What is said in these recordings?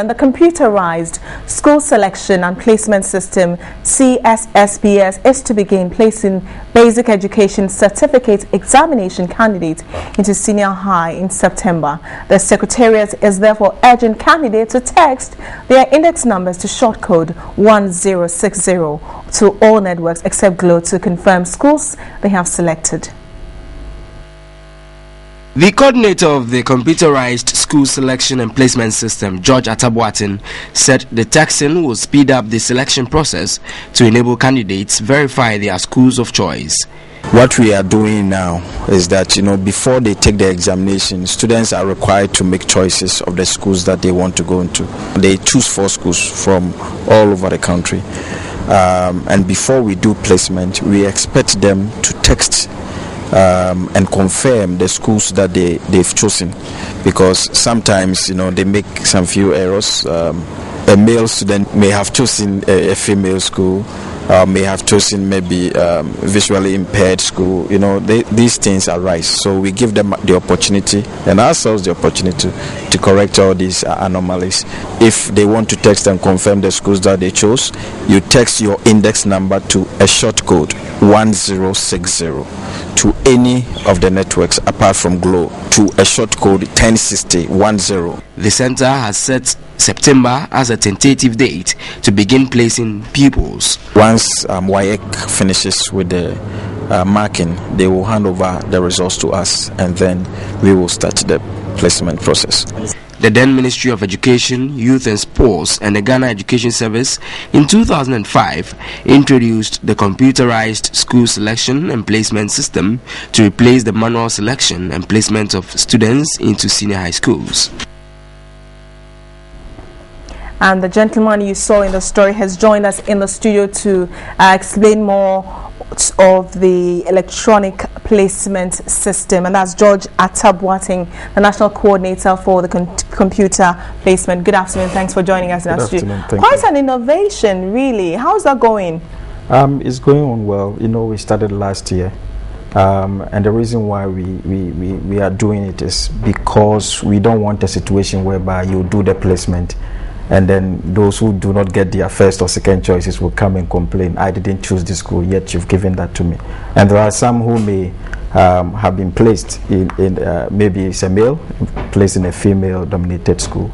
And the computerized school selection and placement system CSSPS is to begin placing basic education certificate examination candidates into senior high in September. The Secretariat is therefore urging candidates to text their index numbers to short code 1060 to all networks except Glo to confirm schools they have selected. The coordinator of the computerized school selection and placement system, George Atabuatin, said the texting will speed up the selection process to enable candidates verify their schools of choice. What we are doing now is that, before they take the examination, students are required to make choices of the schools that they want to go into. They choose 4 schools from all over the country. And before we do placement, we expect them to text and confirm the schools that they've chosen, because sometimes they make some few errors. A male student may have chosen a female school, may have chosen maybe visually impaired school. These things arise, so we give them the opportunity and ourselves the opportunity to correct all these anomalies. If they want to text and confirm the schools that they chose, you text your index number to a short code 1060 to any of the networks apart from Glo to a short code 1060 10. The center has set September as a tentative date to begin placing pupils. Once WAEC finishes with the marking, they will hand over the results to us, and then we will start the placement process. The then Ministry of Education, Youth and Sports and the Ghana Education Service in 2005 introduced the computerized school selection and placement system to replace the manual selection and placement of students into senior high schools. And the gentleman you saw in the story has joined us in the studio to explain more of the electronic placement system, and that's George Atabuatin, the national coordinator for the computer placement. Good afternoon, thanks for joining us in our studio. Quite an innovation, really. How's that going? It's going on well. We started last year, and the reason why we are doing it is because we don't want a situation whereby you do the placement and then those who do not get their first or second choices will come and complain, I didn't choose this school, yet you've given that to me. And there are some who may have been placed in maybe it's a male placed in a female dominated school,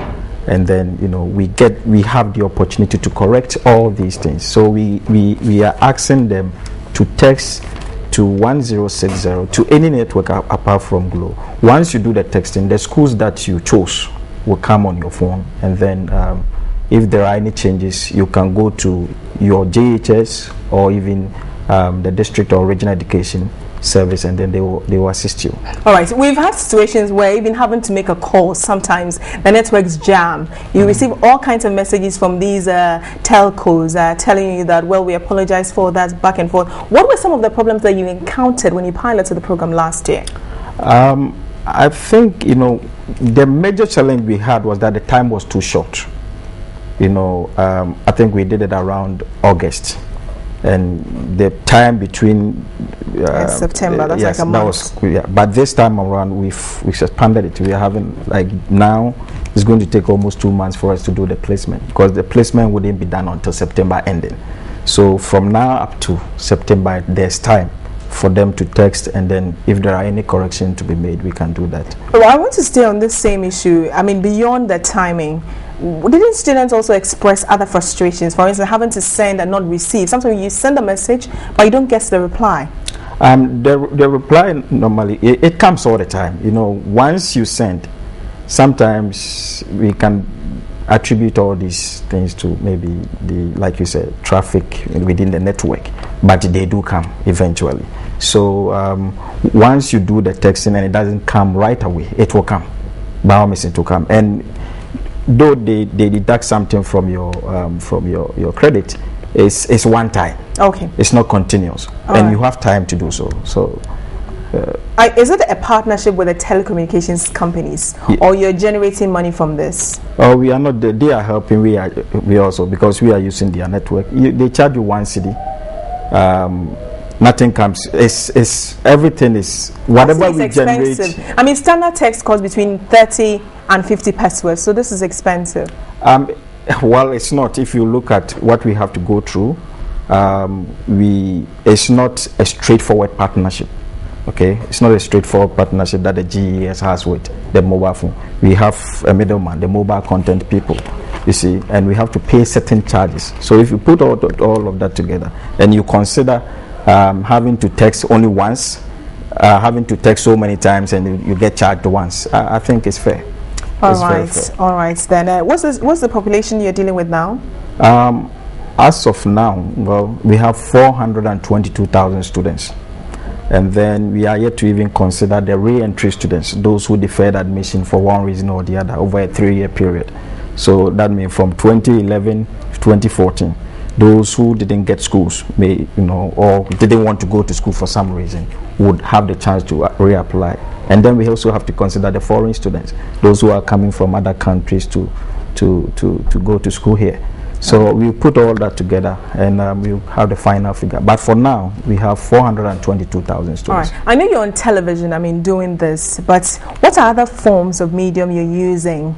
and then we have the opportunity to correct all these things. So we are asking them to text to 1060 to any network apart from Glo. Once you do the texting, the schools that you chose will come on your phone, and then if there are any changes, you can go to your JHS or even the district or regional education service, and then they will assist you. All right, we've had situations where even having to make a call, sometimes the networks jam. You receive all kinds of messages from these telcos telling you that, well, we apologize for that, back and forth. What were some of the problems that you encountered when you piloted the program last year? I think, the major challenge we had was that the time was too short. I think we did it around August, and the time between September, that's like a month. But this time around we've expanded it. We are having, like, now it's going to take almost 2 months for us to do the placement, because the placement wouldn't be done until September ending. So from now up to September, there's time for them to text, and then if there are any correction to be made, we can do that. Well, I want to stay on this same issue. I mean, beyond the timing, didn't students also express other frustrations? For instance, having to send and not receive. Sometimes you send a message, but you don't get the reply. The reply normally it comes all the time. Once you send, sometimes we can attribute all these things to maybe like you said, traffic within the network, but they do come eventually. So once you do the texting and it doesn't come right away, it will come. By all means, it will come. And though they deduct something from your credit, it's one time. Okay. It's not continuous, and you have time to do so. So. Is it a partnership with the telecommunications companies, or you're generating money from this? Oh, we are not. They are helping. We also, because we are using their network. They charge you 1 cedi. nothing comes. It's everything is whatever we expensive. generate. I mean, standard text costs between 30 and 50 pesos, so this is expensive. Well, it's not. If you look at what we have to go through, it's not a straightforward partnership. Okay, it's not a straightforward partnership that the GES has with the mobile phone. We have a middleman, the mobile content people, you see, and we have to pay certain charges. So if you put all of that together and you consider having to text only once, having to text so many times, and you get charged once, I think it's fair. All right. Then, what's the population you're dealing with now? As of now, well, we have 422,000 students. And then we are yet to even consider the re-entry students, those who deferred admission for one reason or the other over a 3-year period. So that means from 2011 to 2014, those who didn't get schools or didn't want to go to school for some reason would have the chance to reapply. And then we also have to consider the foreign students, those who are coming from other countries to go to school here. So we put all that together and we'll have the final figure. But for now, we have 422,000 students. All right. I know you're on television, doing this, but what are other forms of medium you're using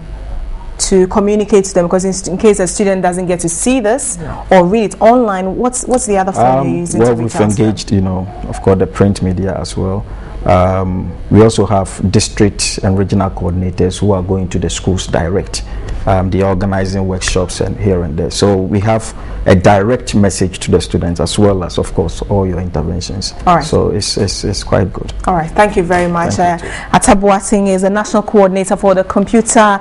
to communicate to them? Because in case a student doesn't get to see this or read it online, what's the other form you're using? Well, we've engaged, of course, the print media as well. We also have district and regional coordinators who are going to the schools direct. They're organizing workshops and here and there. So we have a direct message to the students as well as, of course, all your interventions. All right. So it's quite good. All right. Thank you very much. Atabu Singh is a national coordinator for the computer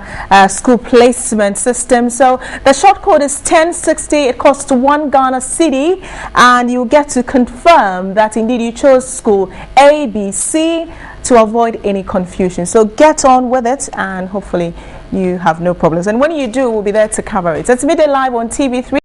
school placement system. So the short code is 1060. It costs 1 Ghana cedi, and you get to confirm that indeed you chose school A, B, C to avoid any confusion. So get on with it, and hopefully you have no problems. And when you do, we'll be there to cover it. It's Midday Live on TV3.